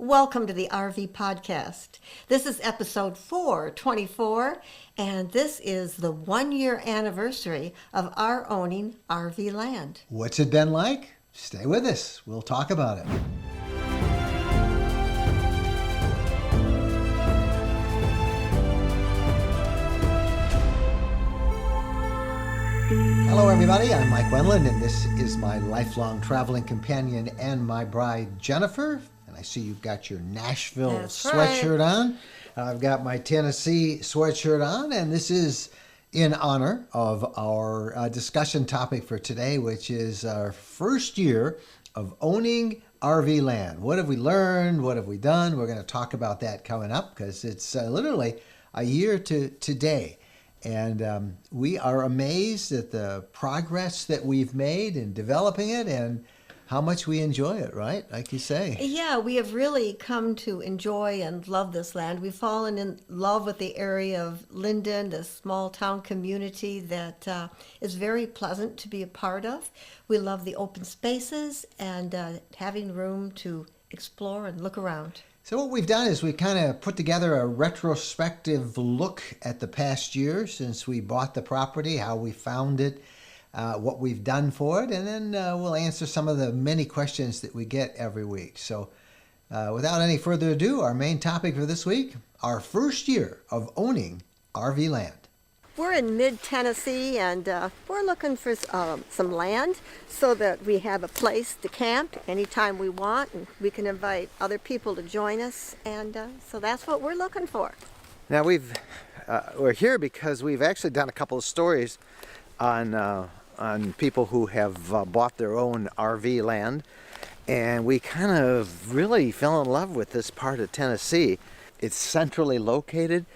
Welcome to the RV Podcast. This is episode 424, and this is the 1-year anniversary of our owning RV land. What's it been like? Stay with us. We'll talk about it. Hello, everybody. I'm Mike Wendland, and this is my lifelong traveling companion and my bride, Jennifer. And I see you've got your Nashville sweatshirt on. I've got my Tennessee sweatshirt on, and this is in honor of our discussion topic for today, which is our first year of owning RV land. What have we learned? What have we done? We're going to talk about that coming up because it's literally a year to today. And we are amazed at the progress that we've made in developing it and how much we enjoy it, right? Like you say. Yeah, we have really come to enjoy and love this land. We've fallen in love with the area of Linden, the small town community that is very pleasant to be a part of. We love the open spaces and having room to explore and look around. So what we've done is we kind of put together a retrospective look at the past year since we bought the property, how we found it, what we've done for it, and then we'll answer some of the many questions that we get every week. So without any further ado, our main topic for this week, our first year of owning RV land. We're in mid-Tennessee, and we're looking for some land so that we have a place to camp anytime we want, and we can invite other people to join us, and so that's what we're looking for. Now we're here because we've actually done a couple of stories on people who have bought their own RV land, and we kind of really fell in love with this part of Tennessee. It's centrally located,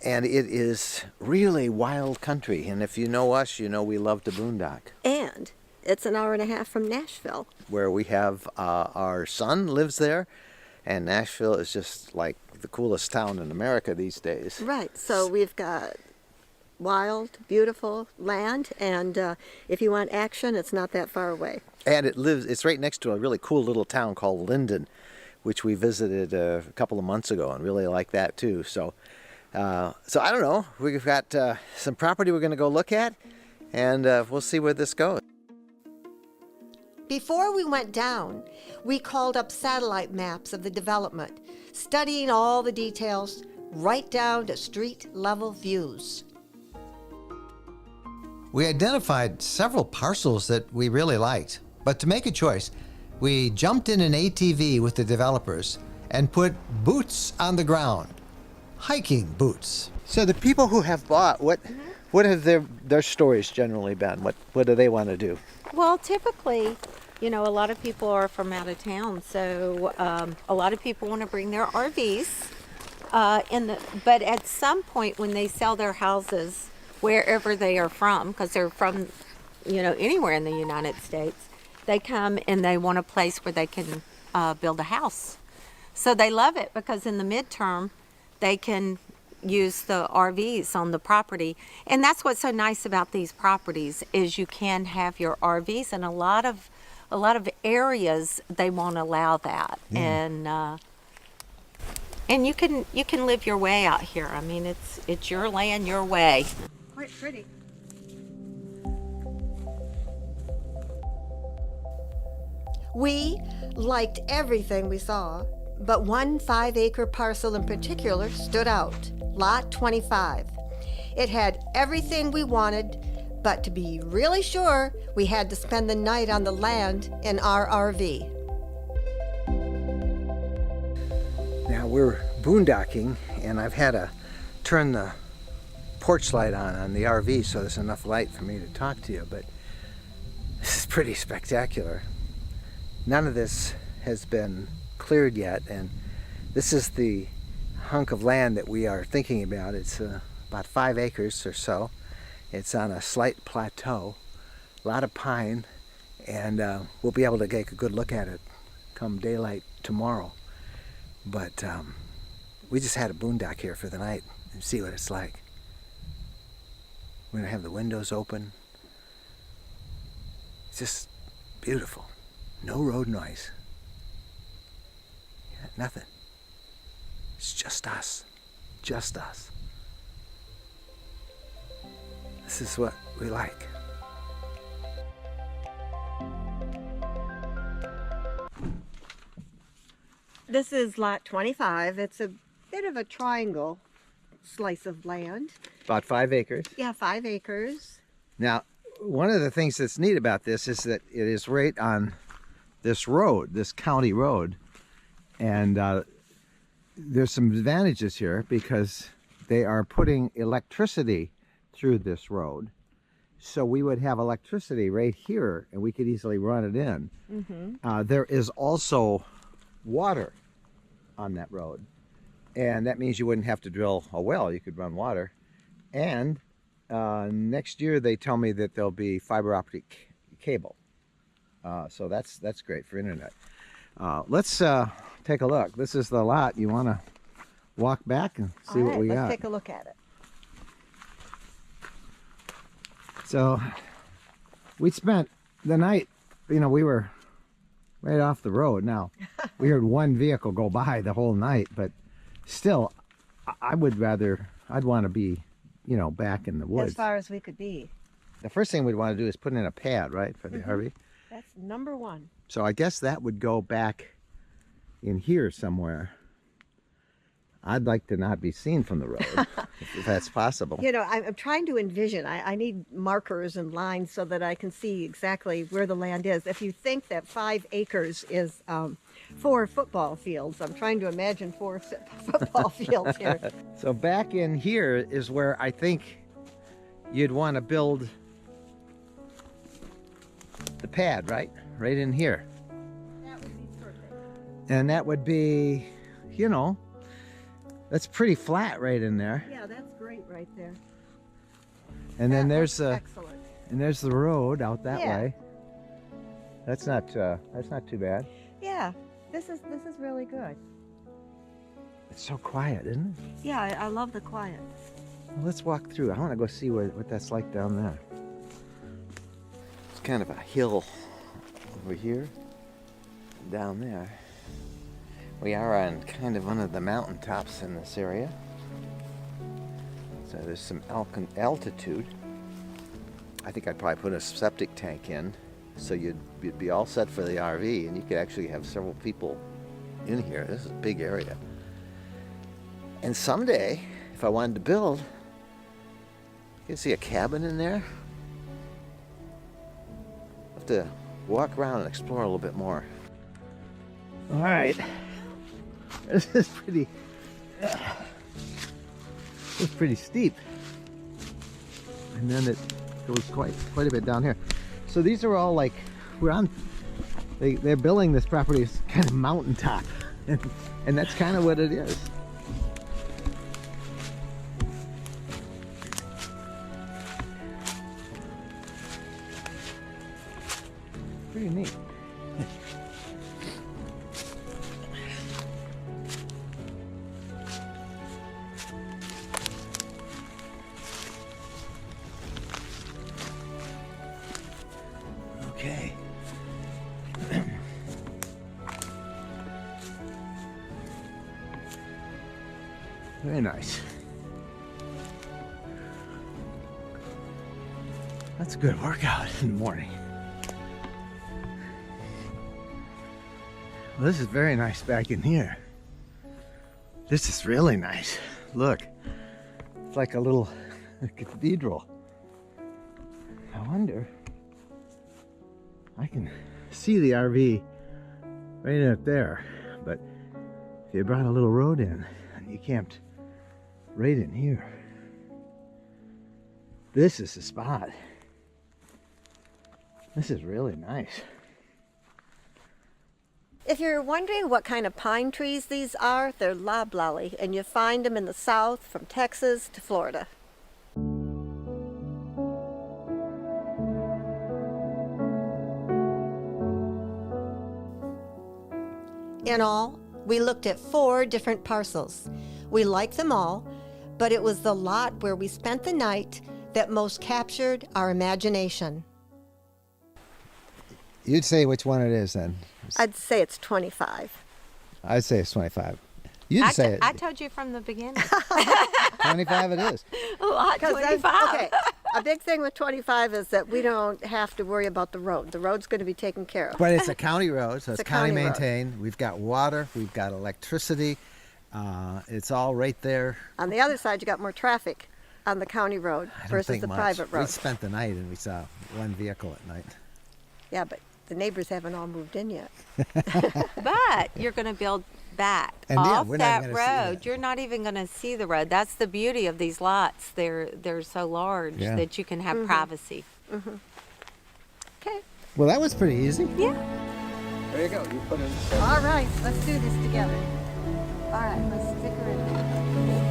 and it is really wild country. And if you know us, you know we love to boondock. And it's an hour and a half from Nashville. Where we have our son lives there, and Nashville is just like the coolest town in America these days. Right, so we've got wild, beautiful land, and if you want action, it's not that far away. And it's right next to a really cool little town called Linden, which we visited a couple of months ago and really like that too. So I don't know, we've got some property we're going to go look at, and we'll see where this goes. Before we went down, we called up satellite maps of the development, studying all the details right down to street-level views. We identified several parcels that we really liked, but to make a choice, we jumped in an ATV with the developers and put boots on the ground. Hiking boots. So the people who have bought, what have their stories generally been? What do they want to do? Well, typically, a lot of people are from out of town, so a lot of people want to bring their RVs. But at some point when they sell their houses, wherever they are from, because they're from, anywhere in the United States, they come and they want a place where they can build a house. So they love it because in the midterm, they can use the RVs on the property. And that's what's so nice about these properties is you can have your RVs, and a lot of areas they won't allow that. Yeah. And you can live your way out here. I mean, it's your land, your way. Quite pretty. We liked everything we saw, but one 5-acre parcel in particular stood out, Lot 25. It had everything we wanted, but to be really sure, we had to spend the night on the land in our RV. Now we're boondocking, and I've had to turn the porch light on the RV so there's enough light for me to talk to you, but this is pretty spectacular. None of this has been cleared yet, and this is the hunk of land that we are thinking about. It's about 5 acres or so. It's on a slight plateau, a lot of pine, and we'll be able to take a good look at it come daylight tomorrow. But we just had a boondock here for the night and see what it's like. We're gonna have the windows open. It's just beautiful. No road noise. Nothing. It's just us. Just us. This is what we like. This is lot 25. It's a bit of a triangle slice of land. About 5 acres. Yeah, 5 acres. Now, one of the things that's neat about this is that it is right on this road, this county road. And there's some advantages here because they are putting electricity through this road. So we would have electricity right here and we could easily run it in. Mm-hmm. There is also water on that road. And that means you wouldn't have to drill a well. You could run water. And next year they tell me that there'll be fiber optic cable. So that's great for internet. Let's take a look. This is the lot. You want to walk back and see what we got? Let's take a look at it. So we spent the night, we were right off the road. Now, we heard one vehicle go by the whole night, but still, I'd want to be, back in the woods. As far as we could be. The first thing we'd want to do is put in a pad, right, for the RV? That's number one. So I guess that would go back in here somewhere. I'd like to not be seen from the road, if that's possible. I'm trying to envision. I need markers and lines so that I can see exactly where the land is. If you think that 5 acres is 4 football fields, I'm trying to imagine 4 football fields here. So back in here is where I think you'd want to build the pad, right? Right in here. That would be perfect. And that would be, that's pretty flat right in there. Yeah, that's great right there. And then That there's looks excellent. and there's the road out that Yeah. way. That's not too bad. Yeah, this is really good. It's so quiet, isn't it? Yeah, I love the quiet. Well, let's walk through. I want to go see what that's like down there. It's kind of a hill over here, down there. We are on kind of one of the mountaintops in this area. So there's some altitude. I think I'd probably put a septic tank in so you'd be all set for the RV, and you could actually have several people in here. This is a big area. And someday, if I wanted to build, you can see a cabin in there. I'll have to walk around and explore a little bit more. All right. This is pretty steep. And then it goes quite a bit down here. So these are all they're billing this property as kind of mountaintop. And that's kind of what it is. Pretty neat. Okay. Very nice. That's a good workout in the morning. Well, this is very nice back in here. This is really nice. Look, it's like a little cathedral. I wonder, I can see the RV right up there, but if you brought a little road in and you camped right in here, this is the spot. This is really nice. If you're wondering what kind of pine trees these are, they're loblolly, and you find them in the south from Texas to Florida. In all, we looked at 4 different parcels. We liked them all, but it was the lot where we spent the night that most captured our imagination. You'd say which one it is then? I'd say it's 25. I'd say it's 25. You'd say it. I told you from the beginning. 25 it is. Lot 25. Okay, a big thing with 25 is that we don't have to worry about the road. The road's going to be taken care of. But it's a county road, so it's a county county road. maintained. We've got water, we've got electricity. It's all right there. On the other side, you got more traffic on the county road I don't versus think the much. private We road. spent the night and we saw one vehicle at night. Yeah, but the neighbors haven't all moved in yet. But you're going to build back And yeah, off we're not that gonna see road. that. You're not even going to see the road. That's the beauty of these lots. They're so large Yeah. that you can have privacy. Okay. Well, that was pretty easy. Yeah. There you go. You put in. All right, let's do this together. All right, let's stick her in.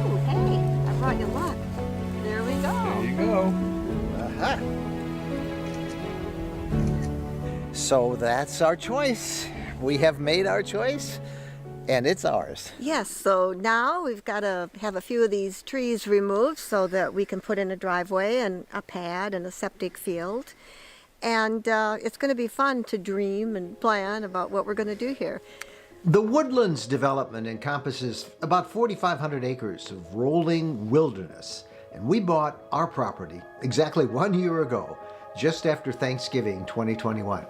Ooh, hey, I brought you luck. There we go. you go. Aha. So that's our choice. We have made our choice, and it's ours. Yes, so now we've got to have a few of these trees removed so that we can put in a driveway and a pad and a septic field. And it's going to be fun to dream and plan about what we're going to do here. The Woodlands development encompasses about 4,500 acres of rolling wilderness, and we bought our property exactly 1 year ago, just after Thanksgiving 2021.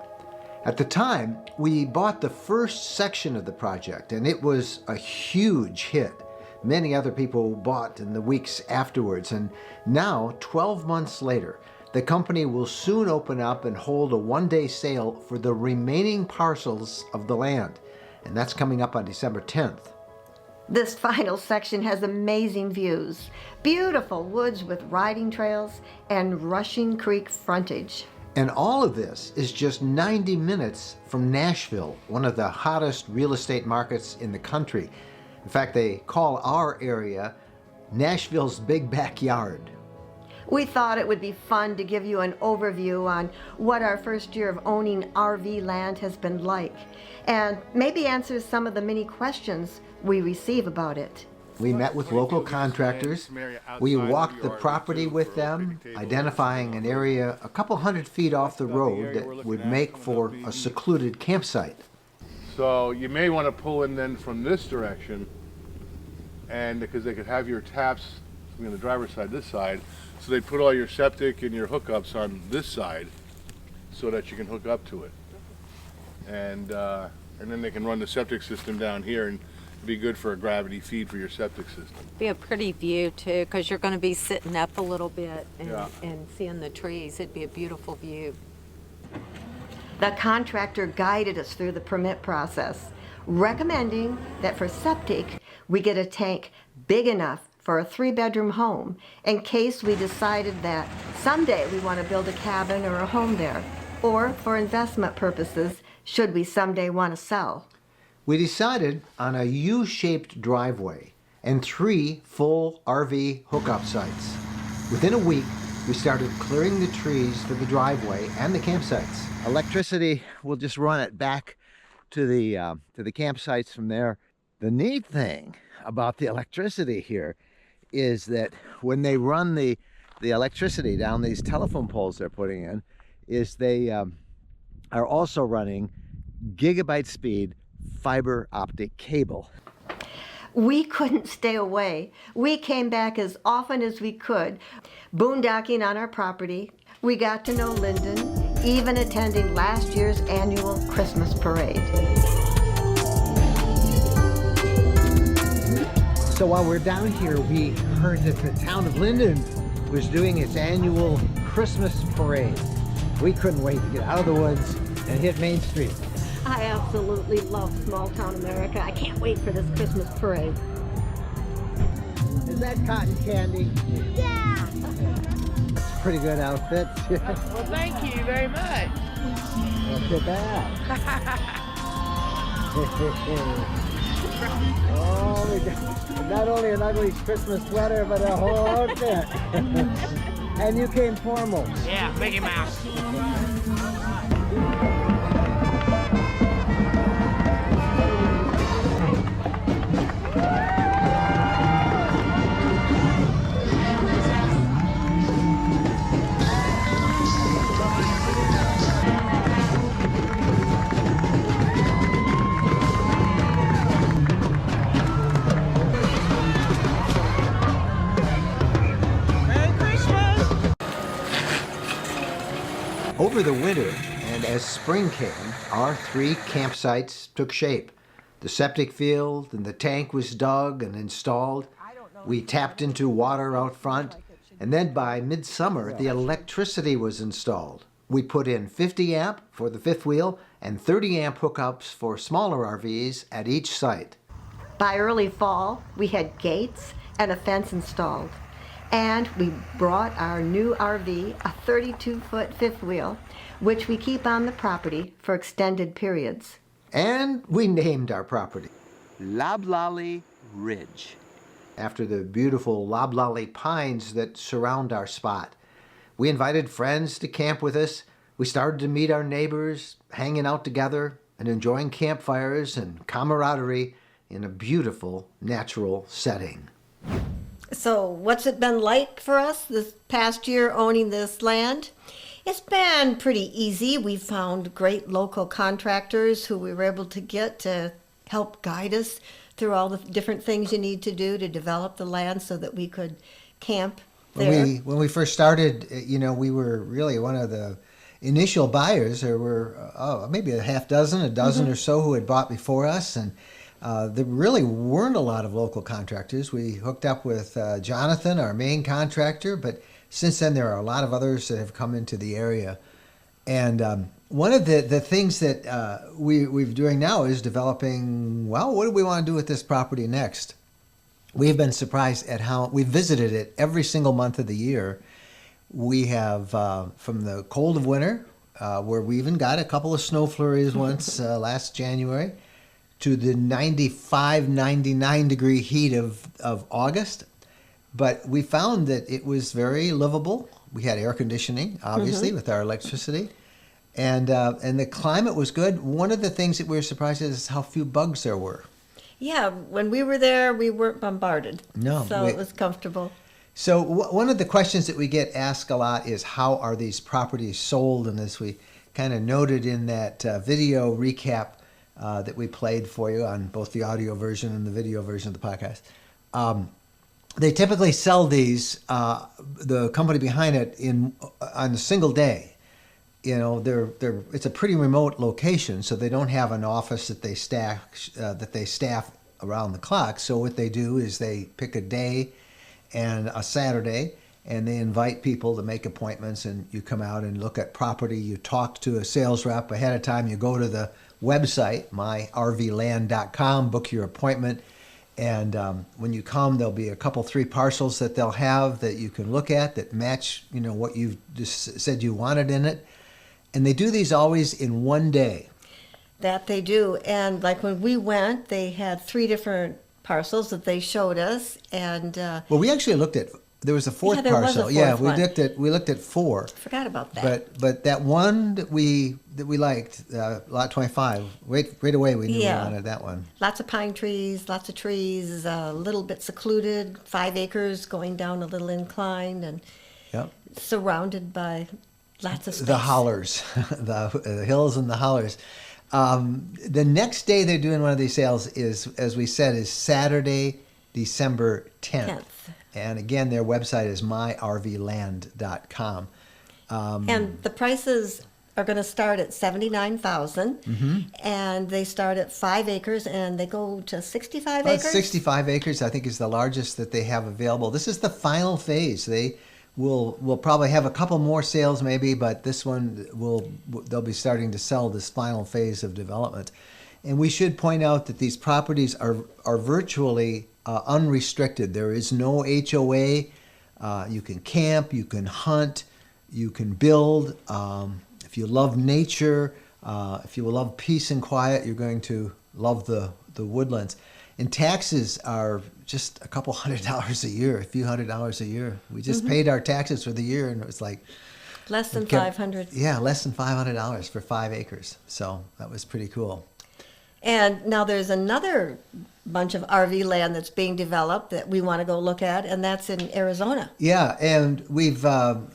At the time, we bought the first section of the project, and it was a huge hit. Many other people bought in the weeks afterwards, and now, 12 months later, the company will soon open up and hold a one-day sale for the remaining parcels of the land, and that's coming up on December 10th. This final section has amazing views, beautiful woods with riding trails, and rushing creek frontage. And all of this is just 90 minutes from Nashville, one of the hottest real estate markets in the country. In fact, they call our area Nashville's big backyard. We thought it would be fun to give you an overview on what our first year of owning RV land has been like, and maybe answer some of the many questions we receive about it. We met with local contractors. We walked the property with them, identifying an area a couple 100 feet off the road that would make for a secluded campsite. So you may want to pull in then from this direction, and because they could have your taps from the driver's side, this side, so they put all your septic and your hookups on this side, so that you can hook up to it, and then they can run the septic system down here, and it'd be good for a gravity feed for your septic system. Be a pretty view too, because you're going to be sitting up a little bit and, Yeah. and seeing the trees. It'd be a beautiful view. The contractor guided us through the permit process, recommending that for septic, we get a tank big enough for a 3-bedroom home in case we decided that someday we want to build a cabin or a home there, or for investment purposes, should we someday want to sell. We decided on a U-shaped driveway and 3 full RV hookup sites. Within a week, we started clearing the trees for the driveway and the campsites. Electricity, we'll just run it back to the campsites from there. The neat thing about the electricity here is that when they run the electricity down these telephone poles they're putting in, is they are also running gigabyte speed fiber optic cable. We couldn't stay away. We came back as often as we could, boondocking on our property. We got to know Lyndon, even attending last year's annual Christmas parade. So while we're down here, we heard that the town of Linden was doing its annual Christmas parade. We couldn't wait to get out of the woods and hit Main Street. I absolutely love small town America. I can't wait for this Christmas parade. Is that cotton candy? Yeah! It's a pretty good outfit. Well, thank you very much. Look at that. Oh, we got not only an ugly Christmas sweater, but a whole outfit. And you came formal. Yeah, Mickey Mouse. over the winter, and as spring came, our 3 campsites took shape. The septic field and the tank was dug and installed. We tapped into water out front, and then by midsummer, the electricity was installed. We put in 50 amp for the fifth wheel and 30 amp hookups for smaller RVs at each site. By early fall, we had gates and a fence installed. And we brought our new RV, a 32-foot fifth wheel, which we keep on the property for extended periods. And we named our property Loblolly Ridge, after the beautiful loblolly pines that surround our spot. We invited friends to camp with us. We started to meet our neighbors, hanging out together and enjoying campfires and camaraderie in a beautiful natural setting. So what's it been like for us this past year owning this land? It's been pretty easy. We found great local contractors who we were able to get to help guide us through all the different things you need to do to develop the land so that we could camp there. When we first started, we were really one of the initial buyers. There were maybe a dozen or so who had bought before us, and there really weren't a lot of local contractors. We hooked up with Jonathan, our main contractor, but since then there are a lot of others that have come into the area. And one of the things that we're doing now is developing, what do we want to do with this property next? We've been surprised at how we visited it every single month of the year. We have, from the cold of winter, where we even got a couple of snow flurries once last January, to the 95, 99 degree heat of August. But we found that it was very livable. We had air conditioning, obviously, with our electricity. And the climate was good. One of the things that we were surprised at is how few bugs there were. Yeah, when we were there, we weren't bombarded. No. So it was comfortable. So one of the questions that we get asked a lot is, how are these properties sold? And as we kind of noted in that video recap that we played for you on both the audio version and the video version of the podcast, they typically sell these, the company behind it, on a single day. It's a pretty remote location, so they don't have an office that they staff around the clock. So what they do is they pick a day and a Saturday, and they invite people to make appointments, and you come out and look at property. You talk to a sales rep ahead of time. You go to the website, myrvland.com, book your appointment. And when you come, there'll be a couple, 3 parcels that they'll have that you can look at that match, what you just said you wanted in it. And they do these always in one day. That they do. And like when we went, they had 3 different parcels that they showed us. And well, we actually looked at, there was a 4th there was a parcel. 4th Yeah, one. we looked at 4. Forgot about that. But that one that we liked, lot 25, right away we knew we wanted that one. Lots of pine trees, lots of trees, a little bit secluded, 5 acres going down a little incline, and surrounded by lots of space. The hollers, the hills and the hollers. The next day they're doing one of these sales is, as we said, is Saturday, December 10th. And again, their website is myrvland.com. And the prices are going to start at $79,000, and they start at 5 acres, and they go to 65 acres. 65 acres, I think, is the largest that they have available. This is the final phase. We'll probably have a couple more sales maybe, but this one they'll be starting to sell this final phase of development. And we should point out that these properties are virtually unrestricted. There is no HOA. You can camp, you can hunt, you can build. If you love nature, if you love peace and quiet, you're going to love the woodlands. And taxes are just a couple $100 a year, a few $100 a year. We just paid our taxes for the year, and it was like less than $500. Yeah, less than $500 for 5 acres. So that was pretty cool. And now there's another bunch of RV land that's being developed that we want to go look at, and that's in Arizona. Yeah, and we've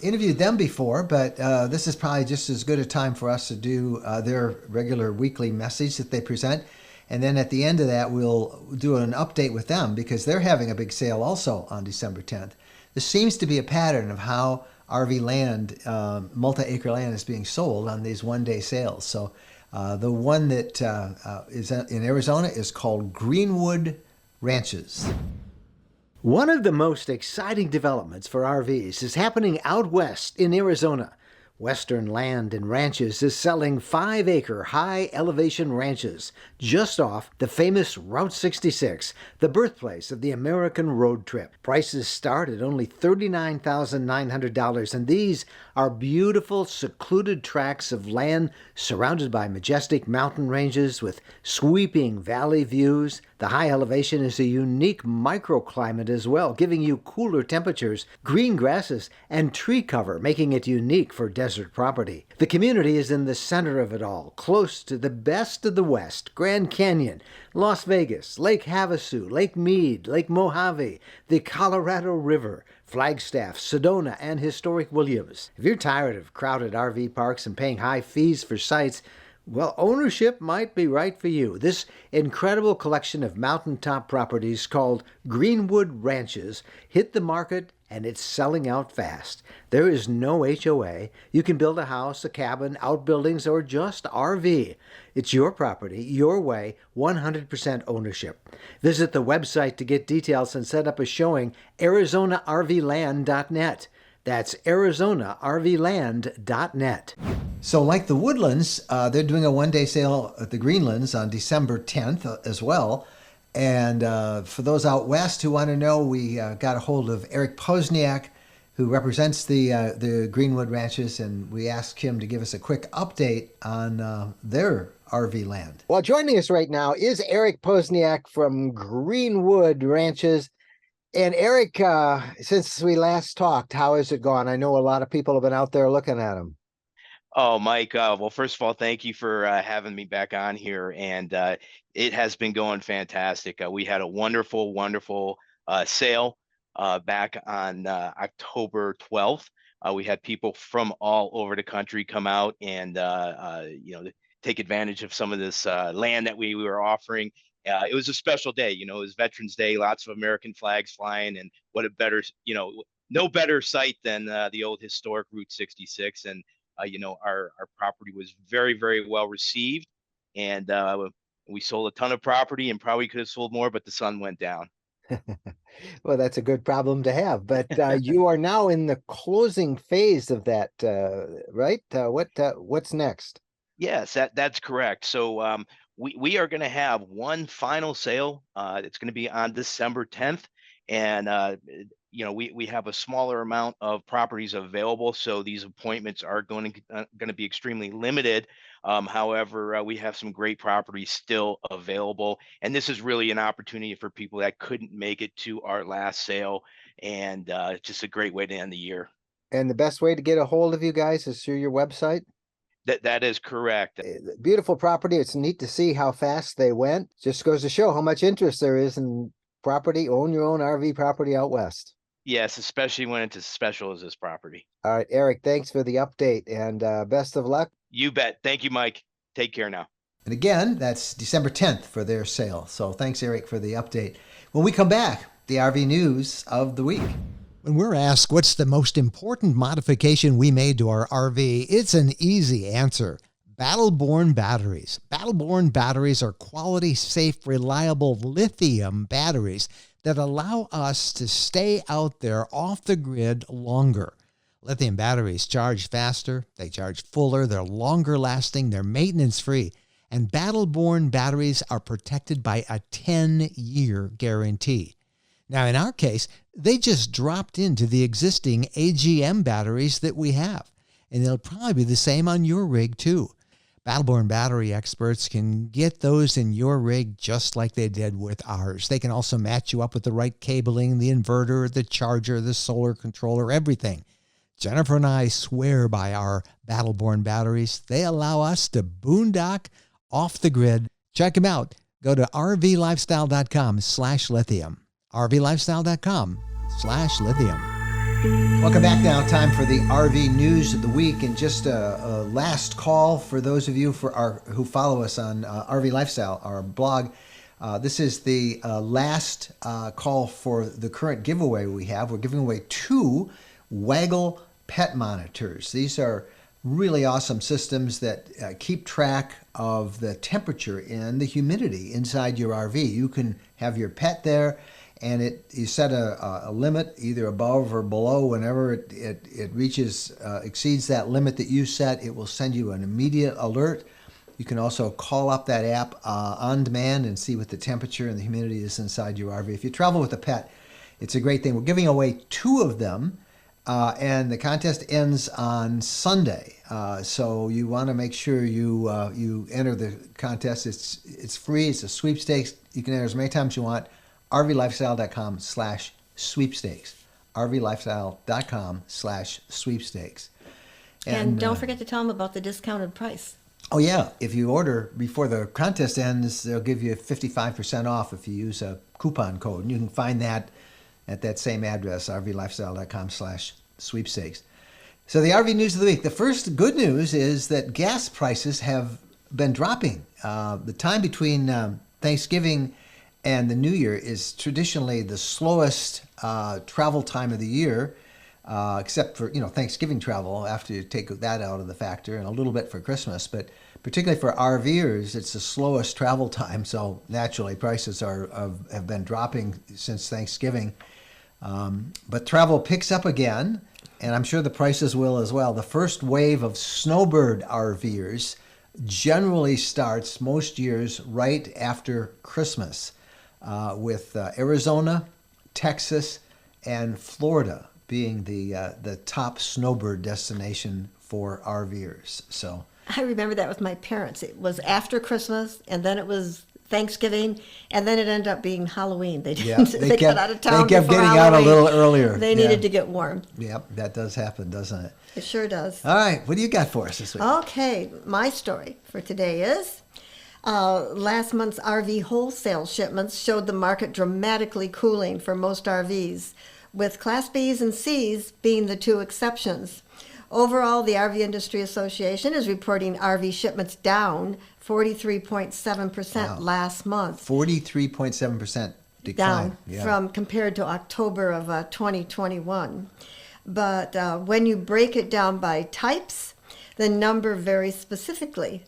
interviewed them before, but this is probably just as good a time for us to do their regular weekly message that they present. And then at the end of that, we'll do an update with them because they're having a big sale also on December 10th. There seems to be a pattern of how RV land, multi-acre land, is being sold on these one-day sales. So the one that is in Arizona is called Greenwood Ranches. One of the most exciting developments for RVs is happening out west in Arizona. Western Land and Ranches is selling 5-acre high-elevation ranches just off the famous Route 66, the birthplace of the American road trip. Prices start at only $39,900, and these are beautiful, secluded tracts of land surrounded by majestic mountain ranges with sweeping valley views. The high elevation is a unique microclimate as well, giving you cooler temperatures, green grasses, and tree cover, making it unique for desert property. The community is in the center of it all, close to the best of the West, Grand Canyon, Las Vegas, Lake Havasu, Lake Mead, Lake Mojave, the Colorado River, Flagstaff, Sedona, and historic Williams. If you're tired of crowded RV parks and paying high fees for sites, well, ownership might be right for you. This incredible collection of mountaintop properties called Greenwood Ranches hit the market, and it's selling out fast. There is no HOA. You can build a house, a cabin, outbuildings, or just RV. It's your property, your way, 100% ownership. Visit the website to get details and set up a showing, ArizonaRVland.net. That's ArizonaRVland.net. So like the Woodlands, they're doing a one-day sale at the Greenlands on December 10th as well. And for those out west who want to know, we got a hold of Eric Posniak, who represents the Greenwood Ranches, and we asked him to give us a quick update on their RV land. Well, joining us right now is Eric Posniak from Greenwood Ranches. And Eric, since we last talked, how has it gone? I know a lot of people have been out there looking at them. Oh, Mike, well, first of all, thank you for having me back on here. And it has been going fantastic. We had a wonderful, wonderful sale back on October 12th. We had people from all over the country come out and, take advantage of some of this land that we were offering. It was a special day, it was Veterans Day, lots of American flags flying, and what a better, no better sight than the old historic Route 66. And, our property was very, very well received, and we sold a ton of property and probably could have sold more, but the sun went down. Well, that's a good problem to have, but you are now in the closing phase of that, right? What's next? Yes, that's correct. So we are going to have one final sale. It's going to be on December 10th. And, we have a smaller amount of properties available. So these appointments are going to be extremely limited. However, we have some great properties still available. And this is really an opportunity for people that couldn't make it to our last sale. And just a great way to end the year. And the best way to get a hold of you guys is through your website? That is correct. Beautiful property. It's neat to see how fast they went. Just goes to show how much interest there is in property. Own your own RV property out west. Yes, especially when it's as special as this property. All right, Eric, thanks for the update, and best of luck. You bet. Thank you, Mike. Take care now. And again, that's December 10th for their sale. So thanks, Eric, for the update. When we come back, the RV news of the week. When we're asked what's the most important modification we made to our RV, it's an easy answer. Battle-Born batteries. Battle-Born batteries are quality, safe, reliable lithium batteries that allow us to stay out there off the grid longer. Lithium batteries charge faster, they charge fuller, they're longer lasting, they're maintenance free, and Battle-Born batteries are protected by a 10-year guarantee. Now, in our case, they just dropped into the existing AGM batteries that we have, and they'll probably be the same on your rig too. Battle-Born battery experts can get those in your rig just like they did with ours. They can also match you up with the right cabling, the inverter, the charger, the solar controller, everything. Jennifer and I swear by our Battle-Born batteries. They allow us to boondock off the grid. Check them out. Go to rvlifestyle.com/lithium. rvlifestyle.com/lithium. Welcome back now. Time for the RV news of the week, and just a last call for those of you who follow us on RV Lifestyle, our blog. This is the last call for the current giveaway we have. We're giving away 2 Waggle pet monitors. These are really awesome systems that keep track of the temperature and the humidity inside your RV. You can have your pet there, and you set a limit either above or below. Whenever it reaches exceeds that limit that you set, it will send you an immediate alert. You can also call up that app on demand and see what the temperature and the humidity is inside your RV. If you travel with a pet, it's a great thing. We're giving away 2 of them, and the contest ends on Sunday. So you want to make sure you enter the contest. It's free. It's a sweepstakes. You can enter as many times as you want. RVlifestyle.com/sweepstakes. RVlifestyle.com/sweepstakes. And don't forget to tell them about the discounted price. Oh, yeah. If you order before the contest ends, they'll give you 55% off if you use a coupon code. And you can find that at that same address, rvlifestyle.com/sweepstakes. So the RV news of the week. The first good news is that gas prices have been dropping. The time between Thanksgiving and the New Year is traditionally the slowest travel time of the year. Except for Thanksgiving travel, after you take that out of the factor, and a little bit for Christmas, but particularly for RVers, it's the slowest travel time. So naturally, prices have been dropping since Thanksgiving, but travel picks up again, and I'm sure the prices will as well. The first wave of snowbird RVers generally starts most years right after Christmas, with Arizona, Texas, and Florida being the top snowbird destination for RVers. So I remember that with my parents. It was after Christmas, and then it was Thanksgiving, and then it ended up being Halloween. They didn't. They got out of town. They kept before getting out a Halloween. little earlier. They needed to get warm. Yep, that does happen, doesn't it? It sure does. All right, what do you got for us this week? Okay, my story for today is last month's RV wholesale shipments showed the market dramatically cooling for most RVs, with Class Bs and Cs being the 2 exceptions. Overall, the RV Industry Association is reporting RV shipments down 43.7% last month. 43.7% decline. Down from compared to October of 2021. But when you break it down by types, the number varies specifically.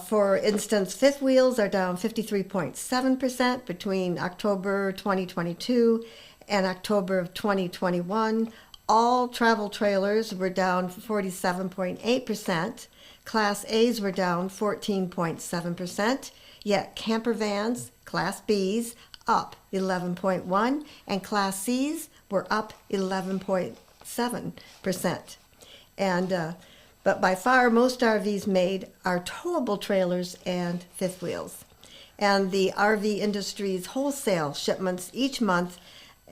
For instance, fifth wheels are down 53.7% between October 2022 and October of 2021. All travel trailers were down 47.8%. Class A's were down 14.7%. Yet camper vans, Class B's, up 11.1%, and Class C's were up 11.7%. And but by far, most RVs made are towable trailers and fifth wheels. And the RV industry's wholesale shipments each month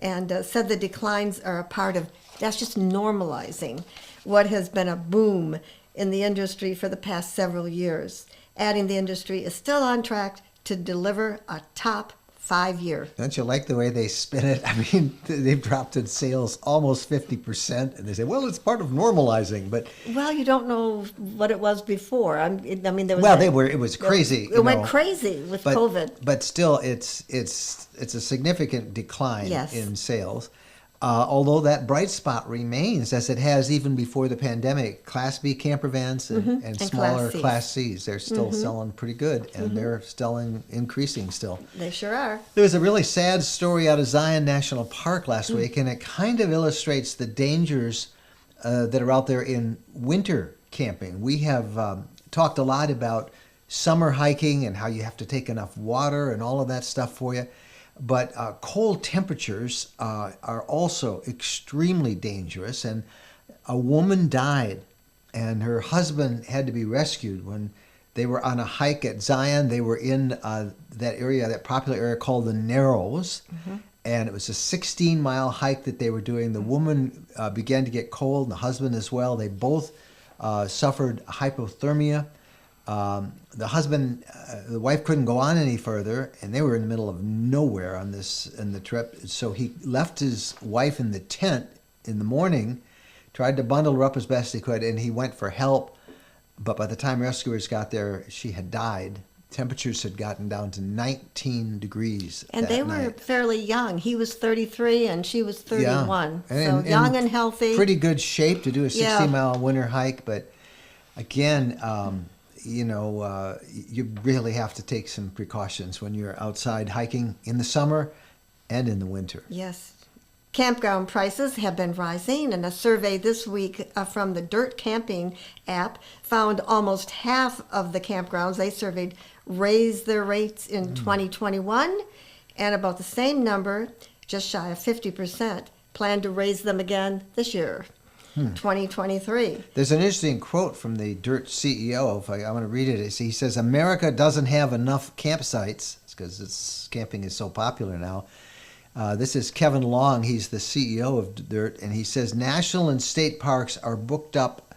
and said the declines are a part of, that's just normalizing what has been a boom in the industry for the past several years. Adding the industry is still on track to deliver a top 5-year. Don't you like the way they spin it? I mean, they've dropped in sales almost 50%, and they say, well, it's part of normalizing, but... Well, you don't know what it was before. I mean, there was... Well, it was crazy. It went crazy with COVID. But still, it's a significant decline in sales. Although that bright spot remains, as it has even before the pandemic. Class B camper vans and smaller Class C's, they're still selling pretty good, and they're still increasing still. They sure are. There was a really sad story out of Zion National Park last week, and it kind of illustrates the dangers that are out there in winter camping. We have talked a lot about summer hiking and how you have to take enough water and all of that stuff for you. But cold temperatures are also extremely dangerous. And a woman died, and her husband had to be rescued when they were on a hike at Zion. They were in that area, that popular area called the Narrows. And it was a 16-mile hike that they were doing. The woman began to get cold, and the husband as well. They both suffered hypothermia. The husband, the wife couldn't go on any further, and they were in the middle of nowhere in the trip. So he left his wife in the tent in the morning, tried to bundle her up as best he could, and he went for help. But by the time rescuers got there, she had died. temperatures had gotten down to 19 degrees. And that they were night. fairly young. He was 33 and she was 31. Yeah. So young and healthy. Pretty good shape to do a 60 Yeah. mile winter hike. But again, you really have to take some precautions when you're outside hiking in the summer and in the winter. Yes. Campground prices have been rising, and a survey this week from the Dirt Camping app found almost half of the campgrounds they surveyed raised their rates in 2021, and about the same number, just shy of 50%, plan to raise them again this year, 2023. There's an interesting quote from the Dirt CEO. If I want to read it. He says, "America doesn't have enough campsites because camping is so popular now." This is Kevin Long. He's the CEO of Dirt, and he says national and state parks are booked up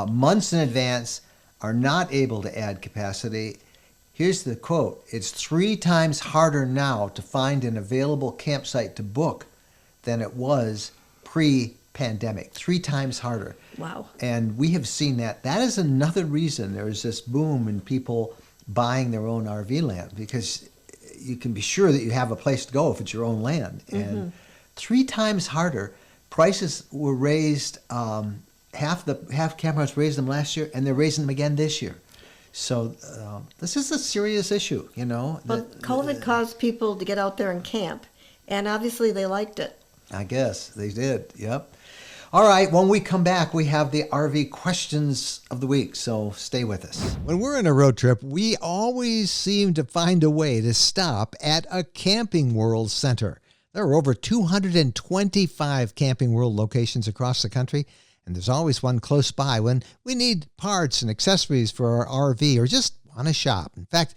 months in advance, are not able to add capacity. Here's the quote: "It's 3 times harder now to find an available campsite to book than it was pre-pandemic. 3 times harder." Wow. And we have seen that. That is another reason there is this boom in people buying their own RV land, because you can be sure that you have a place to go if it's your own land. And 3 times harder. Prices were raised, half campgrounds raised them last year, and they're raising them again this year. So this is a serious issue, you know. Well, COVID caused people to get out there and camp, and obviously they liked it. I guess they did, yep. All right, when we come back, we have the RV questions of the week, so stay with us. When we're on a road trip, we always seem to find a way to stop at a Camping World center. There are over 225 Camping World locations across the country, and there's always one close by when we need parts and accessories for our RV or just want to shop. In fact,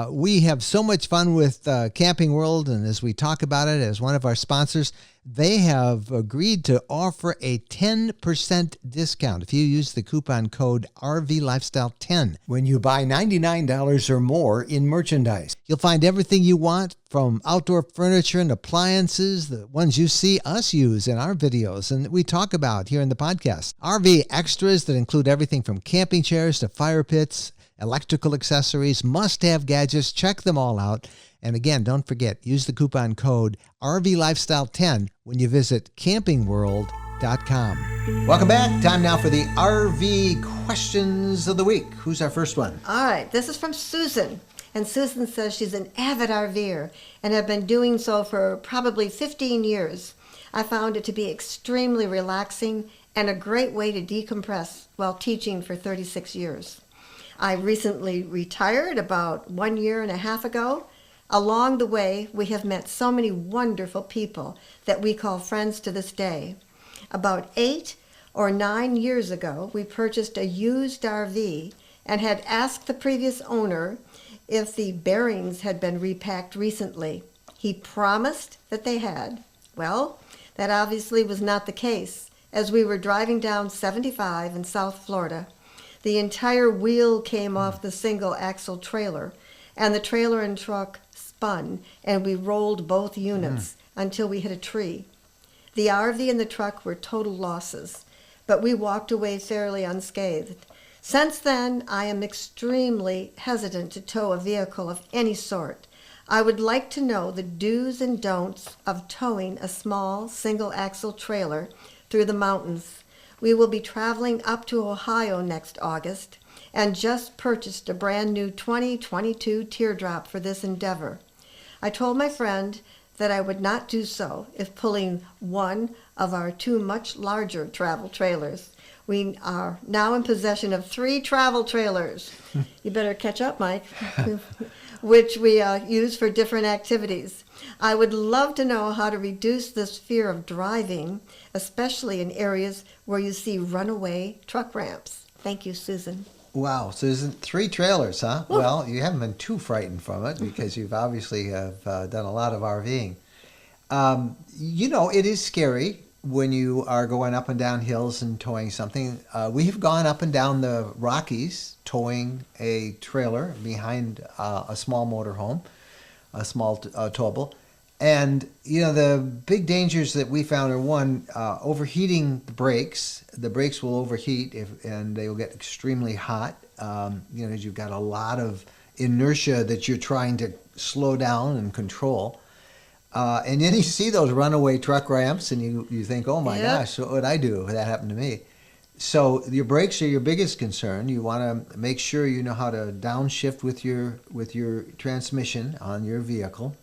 we have so much fun with Camping World, and as we talk about it as one of our sponsors, they have agreed to offer a 10% discount if you use the coupon code RVLifestyle10 when you buy $99 or more in merchandise. You'll find everything you want, from outdoor furniture and appliances, the ones you see us use in our videos and we talk about here in the podcast. RV extras that include everything from camping chairs to fire pits, electrical accessories, must-have gadgets. Check them all out. And again, don't forget, use the coupon code RVLifestyle10 when you visit campingworld.com. Welcome back. Time now for the RV questions of the week. Who's our first one? All right, this is from Susan. And Susan says she's an avid RVer and have been doing so for probably 15 years. I found it to be extremely relaxing and a great way to decompress while teaching for 36 years. I recently retired about 1.5 years ago. Along the way, we have met so many wonderful people that we call friends to this day. About 8 or 9 years ago, we purchased a used RV and had asked the previous owner if the bearings had been repacked recently. He promised that they had. Well, that obviously was not the case. As we were driving down 75 in South Florida, the entire wheel came off the single axle trailer, and the trailer and truck spun, and we rolled both units until we hit a tree. The RV and the truck were total losses, but we walked away fairly unscathed. Since then, I am extremely hesitant to tow a vehicle of any sort. I would like to know the do's and don'ts of towing a small single-axle trailer through the mountains. We will be traveling up to Ohio next August and just purchased a brand new 2022 teardrop for this endeavor. I told my friend that I would not do so if pulling one of our 2 much larger travel trailers. We are now in possession of 3 travel trailers. You better catch up, Mike. Which we use for different activities. I would love to know how to reduce this fear of driving, especially in areas where you see runaway truck ramps. Thank you, Susan. Wow, Susan, 3 trailers, huh? Woo. Well, you haven't been too frightened from it because you've obviously have done a lot of RVing. It is scary when you are going up and down hills and towing something. We have gone up and down the Rockies towing a trailer behind a small motorhome, a small towable. And, the big dangers that we found are, one, overheating the brakes. The brakes will overheat and they will get extremely hot. You've got a lot of inertia that you're trying to slow down and control. And then you see those runaway truck ramps, and you think, oh my gosh, what would I do if that happened to me? So your brakes are your biggest concern. You want to make sure you know how to downshift with your transmission on your vehicle.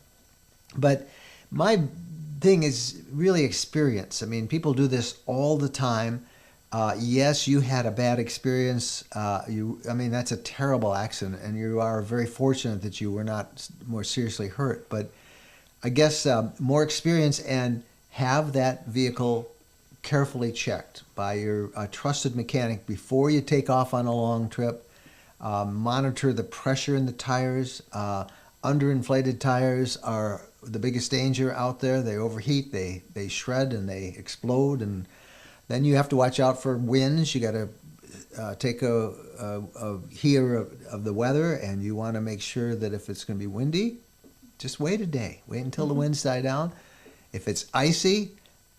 But my thing is really experience. I mean, people do this all the time. Yes, you had a bad experience. That's a terrible accident, and you are very fortunate that you were not more seriously hurt. But I guess more experience, and have that vehicle carefully checked by your trusted mechanic before you take off on a long trip. Monitor the pressure in the tires. Underinflated tires are the biggest danger out there. They overheat, they shred, and they explode. And then you have to watch out for winds. You got to take a hear of the weather, and you want to make sure that if it's going to be windy, just wait a day. Wait until the winds die down. If it's icy,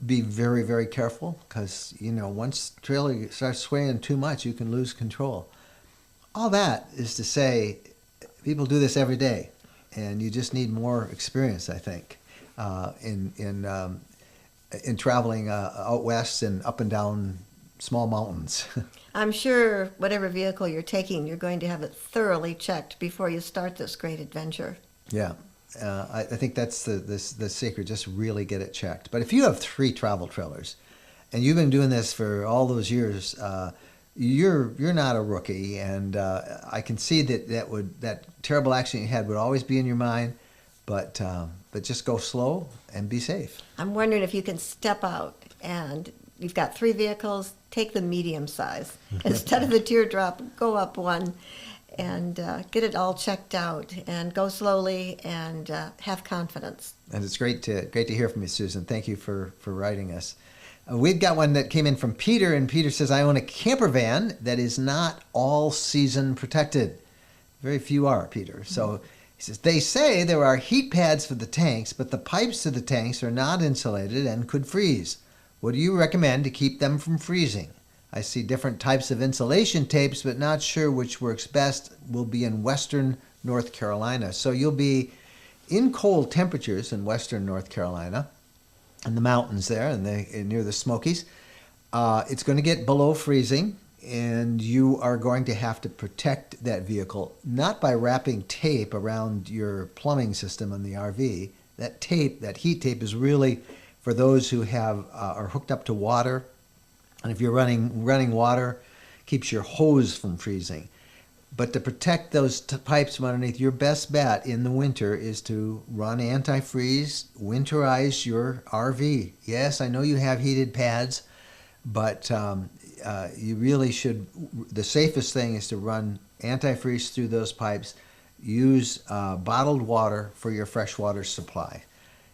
be very, very careful, because once the trailer starts swaying too much, you can lose control. All that is to say, people do this every day, and you just need more experience, I think, in traveling out west and up and down small mountains. I'm sure whatever vehicle you're taking, you're going to have it thoroughly checked before you start this great adventure. Yeah. I think that's the secret. Just really get it checked. But if you have 3 travel trailers, and you've been doing this for all those years, you're not a rookie. And I can see that terrible accident you had would always be in your mind. But just go slow and be safe. I'm wondering if you can step out, and you've got 3 vehicles. Take the medium size instead of the teardrop. Go up one. And get it all checked out, and go slowly, and have confidence. And it's great to hear from you, Susan. Thank you for writing us. We've got one that came in from Peter, and Peter says, I own a camper van that is not all season protected. Very few are, Peter. So he says, they say there are heat pads for the tanks, but the pipes to the tanks are not insulated and could freeze. What do you recommend to keep them from freezing? I see different types of insulation tapes, but not sure which works best. Will be in western North Carolina. So you'll be in cold temperatures in western North Carolina, in the mountains there, and near the Smokies. It's going to get below freezing, and you are going to have to protect that vehicle, not by wrapping tape around your plumbing system in the RV. That tape, that heat tape, is really for those who are hooked up to water. And if you're running water, keeps your hose from freezing. But to protect those pipes from underneath, your best bet in the winter is to run antifreeze, winterize your RV. Yes, I know you have heated pads, but you really should. The safest thing is to run antifreeze through those pipes. Use bottled water for your freshwater supply.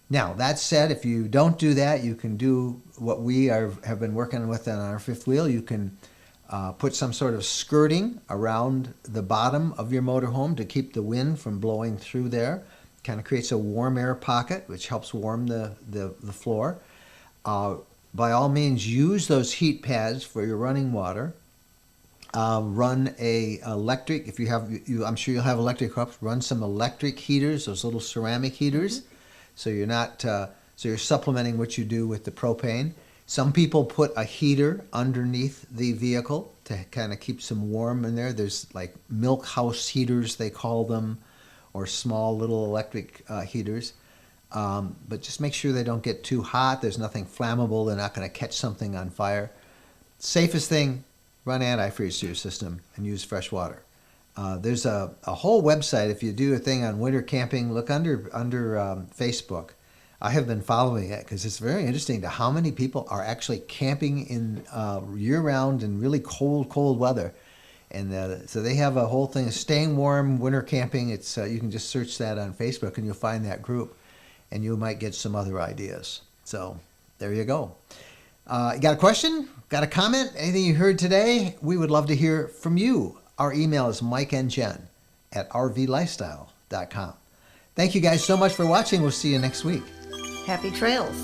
Now, that said, if you don't do that, you can do what we have been working with on our fifth wheel. You can put some sort of skirting around the bottom of your motorhome to keep the wind from blowing through there. Kind of creates a warm air pocket, which helps warm the floor. By all means, use those heat pads for your running water. Run a electric, if you have, I'm sure you'll have electric hookups. Run some electric heaters, those little ceramic heaters. Mm-hmm. So you're not, so you're supplementing what you do with the propane. Some people put a heater underneath the vehicle to kind of keep some warm in there. There's like milk house heaters, they call them, or small little electric heaters. But just make sure they don't get too hot. There's nothing flammable. They're not going to catch something on fire. Safest thing, run antifreeze to your system and use fresh water. There's a whole website. If you do a thing on winter camping, look under Facebook. I have been following it because it's very interesting to how many people are actually camping in year-round in really cold weather. And so they have a whole thing of staying warm, winter camping. It's you can just search that on Facebook and you'll find that group, and you might get some other ideas. So there you go. You got a question? Got a comment? Anything you heard today? We would love to hear from you. Our email is mikeandjen@rvlifestyle.com. Thank you guys so much for watching. We'll see you next week. Happy trails.